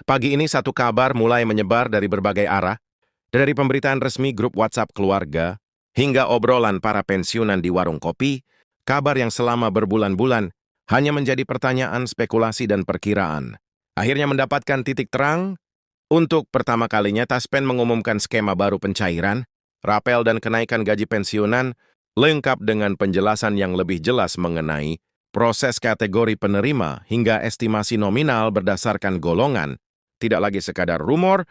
Pagi ini satu kabar mulai menyebar dari berbagai arah, dari pemberitaan resmi grup WhatsApp keluarga, hingga obrolan para pensiunan di warung kopi, kabar yang selama berbulan-bulan hanya menjadi pertanyaan, spekulasi, dan perkiraan. Akhirnya mendapatkan titik terang, untuk pertama kalinya Taspen mengumumkan skema baru pencairan, rapel dan kenaikan gaji pensiunan, lengkap dengan penjelasan yang lebih jelas mengenai proses kategori penerima hingga estimasi nominal berdasarkan golongan, tidak lagi sekadar rumor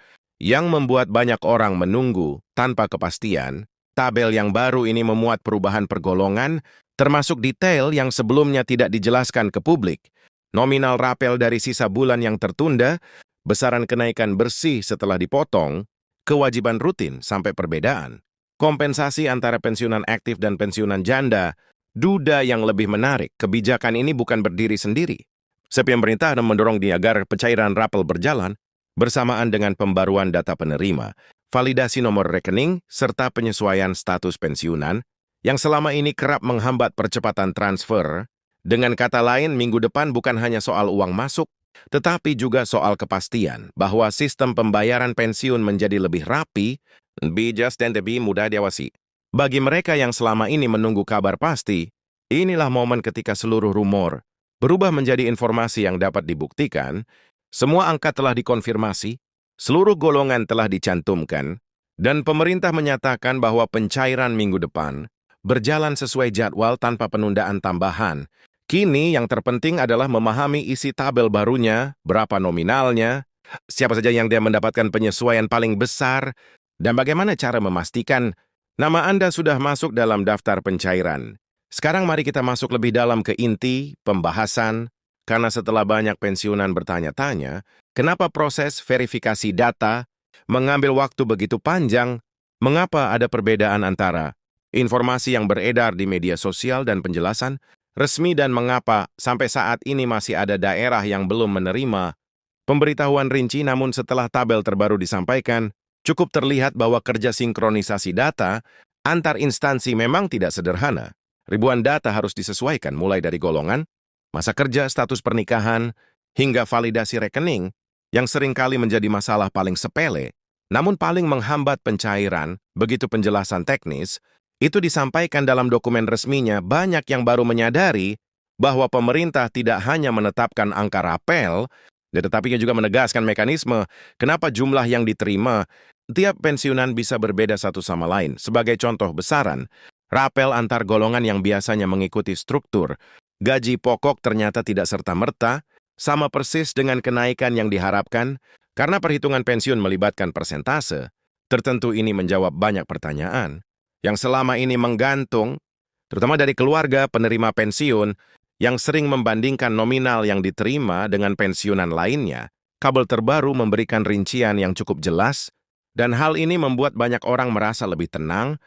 yang membuat banyak orang menunggu tanpa kepastian. Tabel yang baru ini memuat perubahan pergolongan, termasuk detail yang sebelumnya tidak dijelaskan ke publik. Nominal rapel dari sisa bulan yang tertunda, besaran kenaikan bersih setelah dipotong, kewajiban rutin sampai perbedaan, kompensasi antara pensiunan aktif dan pensiunan janda. Duda yang lebih menarik, kebijakan ini bukan berdiri sendiri. Pemerintah mendorong agar pencairan rapel berjalan bersamaan dengan pembaruan data penerima, validasi nomor rekening, serta penyesuaian status pensiunan yang selama ini kerap menghambat percepatan transfer. Dengan kata lain, minggu depan bukan hanya soal uang masuk, tetapi juga soal kepastian bahwa sistem pembayaran pensiun menjadi lebih rapi, bijas, dan lebih mudah diawasi. Bagi mereka yang selama ini menunggu kabar pasti, inilah momen ketika seluruh rumor berubah menjadi informasi yang dapat dibuktikan. Semua angka telah dikonfirmasi, seluruh golongan telah dicantumkan, dan pemerintah menyatakan bahwa pencairan minggu depan berjalan sesuai jadwal tanpa penundaan tambahan. Kini yang terpenting adalah memahami isi tabel barunya, berapa nominalnya, siapa saja yang dia mendapatkan penyesuaian paling besar, dan bagaimana cara memastikan nama Anda sudah masuk dalam daftar pencairan. Sekarang mari kita masuk lebih dalam ke inti pembahasan, karena setelah banyak pensiunan bertanya-tanya, kenapa proses verifikasi data mengambil waktu begitu panjang, mengapa ada perbedaan antara informasi yang beredar di media sosial dan penjelasan resmi, dan mengapa sampai saat ini masih ada daerah yang belum menerima pemberitahuan rinci. Namun setelah tabel terbaru disampaikan, cukup terlihat bahwa kerja sinkronisasi data antar instansi memang tidak sederhana. Ribuan data harus disesuaikan mulai dari golongan, masa kerja, status pernikahan, hingga validasi rekening yang seringkali menjadi masalah paling sepele, namun paling menghambat pencairan. Begitu penjelasan teknis itu disampaikan dalam dokumen resminya, banyak yang baru menyadari bahwa pemerintah tidak hanya menetapkan angka rapel, tetapi juga menegaskan mekanisme kenapa jumlah yang diterima tiap pensiunan bisa berbeda satu sama lain. Sebagai contoh besaran, rapel antar golongan yang biasanya mengikuti struktur gaji pokok ternyata tidak serta-merta sama persis dengan kenaikan yang diharapkan, karena perhitungan pensiun melibatkan persentase tertentu. Ini menjawab banyak pertanyaan yang selama ini menggantung, terutama dari keluarga penerima pensiun yang sering membandingkan nominal yang diterima dengan pensiunan lainnya. Kabel terbaru memberikan rincian yang cukup jelas, dan hal ini membuat banyak orang merasa lebih tenang,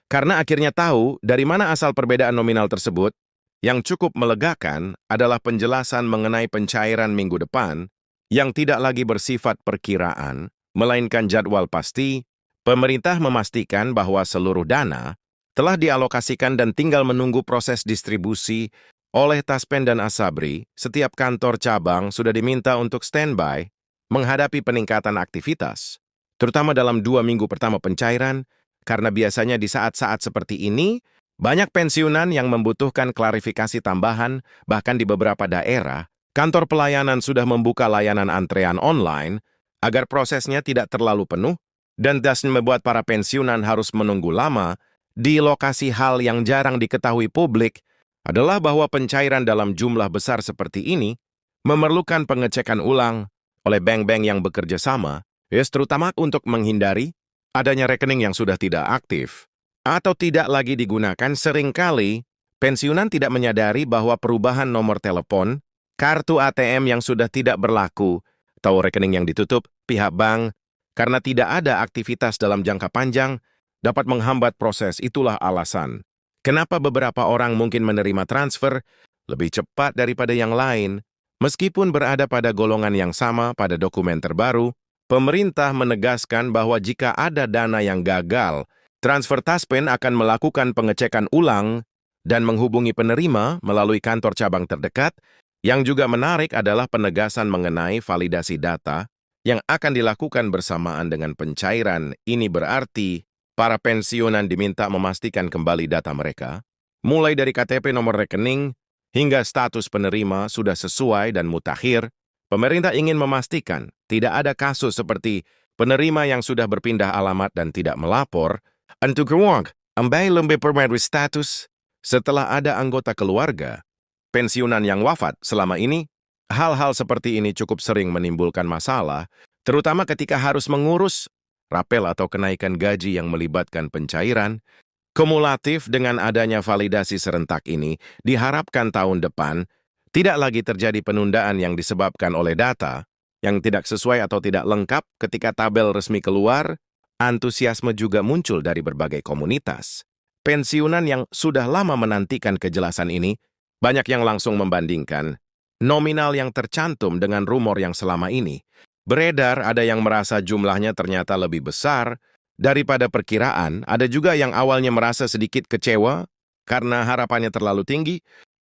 karena akhirnya tahu dari mana asal perbedaan nominal tersebut. Yang cukup melegakan adalah penjelasan mengenai pencairan minggu depan yang tidak lagi bersifat perkiraan, melainkan jadwal pasti. Pemerintah memastikan bahwa seluruh dana telah dialokasikan dan tinggal menunggu proses distribusi oleh Taspen dan Asabri. Setiap kantor cabang sudah diminta untuk standby menghadapi peningkatan aktivitas, terutama dalam 2 minggu pertama pencairan, karena biasanya di saat-saat seperti ini, banyak pensiunan yang membutuhkan klarifikasi tambahan. Bahkan di beberapa daerah, kantor pelayanan sudah membuka layanan antrean online agar prosesnya tidak terlalu penuh, dan das membuat para pensiunan harus menunggu lama di lokasi. Hal yang jarang diketahui publik adalah bahwa pencairan dalam jumlah besar seperti ini memerlukan pengecekan ulang oleh bank-bank yang bekerja sama, terutama untuk menghindari adanya rekening yang sudah tidak aktif atau tidak lagi digunakan. Seringkali pensiunan tidak menyadari bahwa perubahan nomor telepon, kartu ATM yang sudah tidak berlaku, atau rekening yang ditutup pihak bank karena tidak ada aktivitas dalam jangka panjang dapat menghambat proses. Itulah alasan kenapa beberapa orang mungkin menerima transfer lebih cepat daripada yang lain. Meskipun berada pada golongan yang sama. Pada dokumen terbaru, pemerintah menegaskan bahwa jika ada dana yang gagal, transfer Taspen akan melakukan pengecekan ulang dan menghubungi penerima melalui kantor cabang terdekat. Yang juga menarik adalah penegasan mengenai validasi data yang akan dilakukan bersamaan dengan pencairan. Ini berarti para pensiunan diminta memastikan kembali data mereka, mulai dari KTP nomor rekening hingga status penerima sudah sesuai dan mutakhir. Pemerintah ingin memastikan tidak ada kasus seperti penerima yang sudah berpindah alamat dan tidak melapor. Untuk keluarga, ambil lebih permeri status setelah ada anggota keluarga pensiunan yang wafat selama ini. Hal-hal seperti ini cukup sering menimbulkan masalah, terutama ketika harus mengurus rapel atau kenaikan gaji yang melibatkan pencairan. Kumulatif dengan adanya validasi serentak ini, diharapkan tahun depan tidak lagi terjadi penundaan yang disebabkan oleh data yang tidak sesuai atau tidak lengkap. Ketika tabel resmi keluar, antusiasme juga muncul dari berbagai komunitas. Pensiunan yang sudah lama menantikan kejelasan ini, banyak yang langsung membandingkan nominal yang tercantum dengan rumor yang selama ini beredar. Ada yang merasa jumlahnya ternyata lebih besar daripada perkiraan. Ada juga yang awalnya merasa sedikit kecewa karena harapannya terlalu tinggi.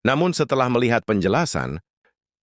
Namun setelah melihat penjelasan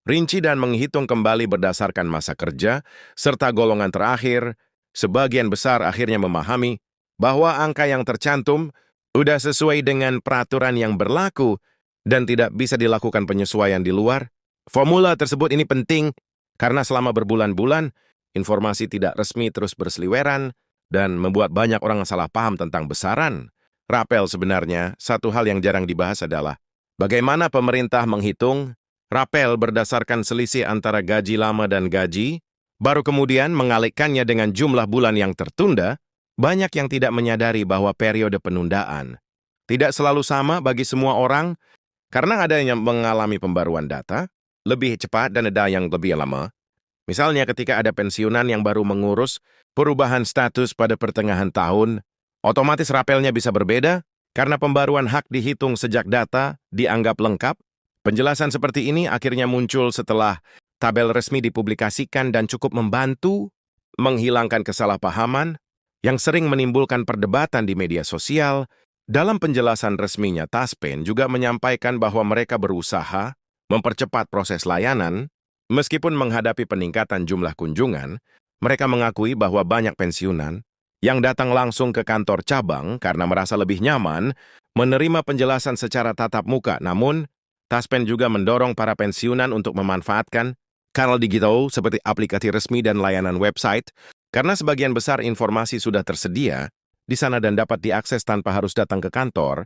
rinci dan menghitung kembali berdasarkan masa kerja serta golongan terakhir, sebagian besar akhirnya memahami bahwa angka yang tercantum sudah sesuai dengan peraturan yang berlaku dan tidak bisa dilakukan penyesuaian di luar. Formula tersebut ini penting karena selama berbulan-bulan, informasi tidak resmi terus berseliweran dan membuat banyak orang salah paham tentang besaran rapel. Sebenarnya, satu hal yang jarang dibahas adalah bagaimana pemerintah menghitung rapel berdasarkan selisih antara gaji lama dan gaji, baru kemudian mengalihkannya dengan jumlah bulan yang tertunda. Banyak yang tidak menyadari bahwa periode penundaan tidak selalu sama bagi semua orang karena ada yang mengalami pembaruan data lebih cepat dan ada yang lebih lama. Misalnya ketika ada pensiunan yang baru mengurus perubahan status pada pertengahan tahun, otomatis rapelnya bisa berbeda karena pembaruan hak dihitung sejak data dianggap lengkap. Penjelasan seperti ini akhirnya muncul setelah tabel resmi dipublikasikan dan cukup membantu menghilangkan kesalahpahaman yang sering menimbulkan perdebatan di media sosial. Dalam penjelasan resminya, Taspen juga menyampaikan bahwa mereka berusaha mempercepat proses layanan. Meskipun menghadapi peningkatan jumlah kunjungan, mereka mengakui bahwa banyak pensiunan yang datang langsung ke kantor cabang karena merasa lebih nyaman menerima penjelasan secara tatap muka. Namun, Taspen juga mendorong para pensiunan untuk memanfaatkan kanal digital seperti aplikasi resmi dan layanan website, karena sebagian besar informasi sudah tersedia di sana dan dapat diakses tanpa harus datang ke kantor.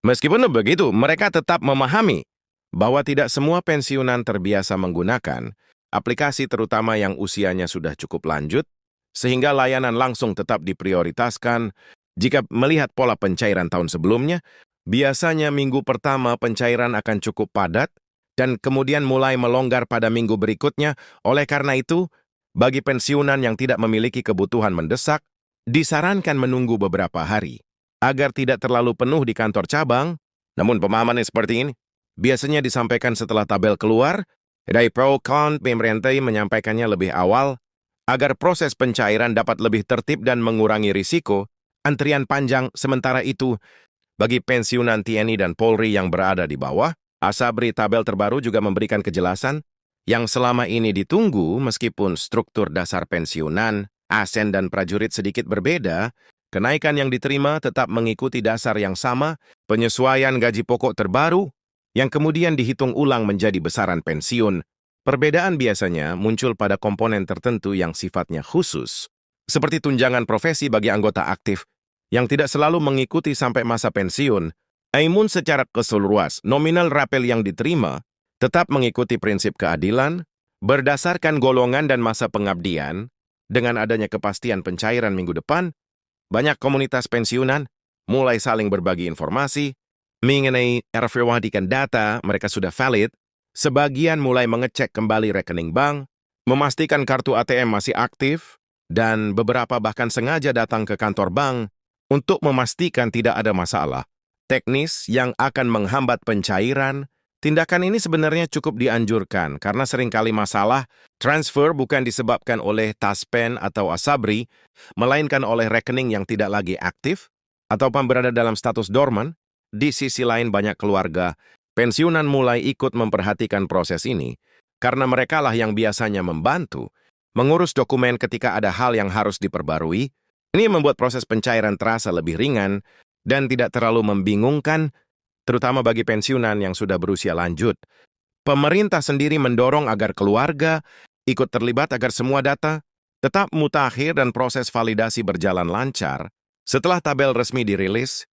Meskipun begitu, mereka tetap memahami bahwa tidak semua pensiunan terbiasa menggunakan aplikasi, terutama yang usianya sudah cukup lanjut, sehingga layanan langsung tetap diprioritaskan. Jika melihat pola pencairan tahun sebelumnya, biasanya minggu pertama pencairan akan cukup padat dan kemudian mulai melonggar pada minggu berikutnya. Oleh karena itu, bagi pensiunan yang tidak memiliki kebutuhan mendesak, disarankan menunggu beberapa hari agar tidak terlalu penuh di kantor cabang. Namun pemahaman seperti ini biasanya disampaikan setelah tabel keluar. Dari pro con, pemerintah menyampaikannya lebih awal agar proses pencairan dapat lebih tertib dan mengurangi risiko antrian panjang. Sementara itu, bagi pensiunan TNI dan Polri yang berada di bawah, Asabri, tabel terbaru juga memberikan kejelasan yang selama ini ditunggu. Meskipun struktur dasar pensiunan, ASN dan prajurit sedikit berbeda, kenaikan yang diterima tetap mengikuti dasar yang sama, penyesuaian gaji pokok terbaru yang kemudian dihitung ulang menjadi besaran pensiun. Perbedaan biasanya muncul pada komponen tertentu yang sifatnya khusus, seperti tunjangan profesi bagi anggota aktif yang tidak selalu mengikuti sampai masa pensiun. Namun secara keseluruhan, nominal rapel yang diterima tetap mengikuti prinsip keadilan berdasarkan golongan dan masa pengabdian. Dengan adanya kepastian pencairan minggu depan, banyak komunitas pensiunan mulai saling berbagi informasi mengenai verifikasi data mereka sudah valid. Sebagian mulai mengecek kembali rekening bank, memastikan kartu ATM masih aktif, dan beberapa bahkan sengaja datang ke kantor bank untuk memastikan tidak ada masalah teknis yang akan menghambat pencairan. Tindakan ini sebenarnya cukup dianjurkan karena seringkali masalah transfer bukan disebabkan oleh Taspen atau Asabri, melainkan oleh rekening yang tidak lagi aktif atau berada dalam status dorman. Di sisi lain, banyak keluarga pensiunan mulai ikut memperhatikan proses ini karena merekalah yang biasanya membantu mengurus dokumen ketika ada hal yang harus diperbarui. Ini membuat proses pencairan terasa lebih ringan dan tidak terlalu membingungkan, terutama bagi pensiunan yang sudah berusia lanjut. Pemerintah sendiri mendorong agar keluarga ikut terlibat agar semua data tetap mutakhir dan proses validasi berjalan lancar. Setelah tabel resmi dirilis,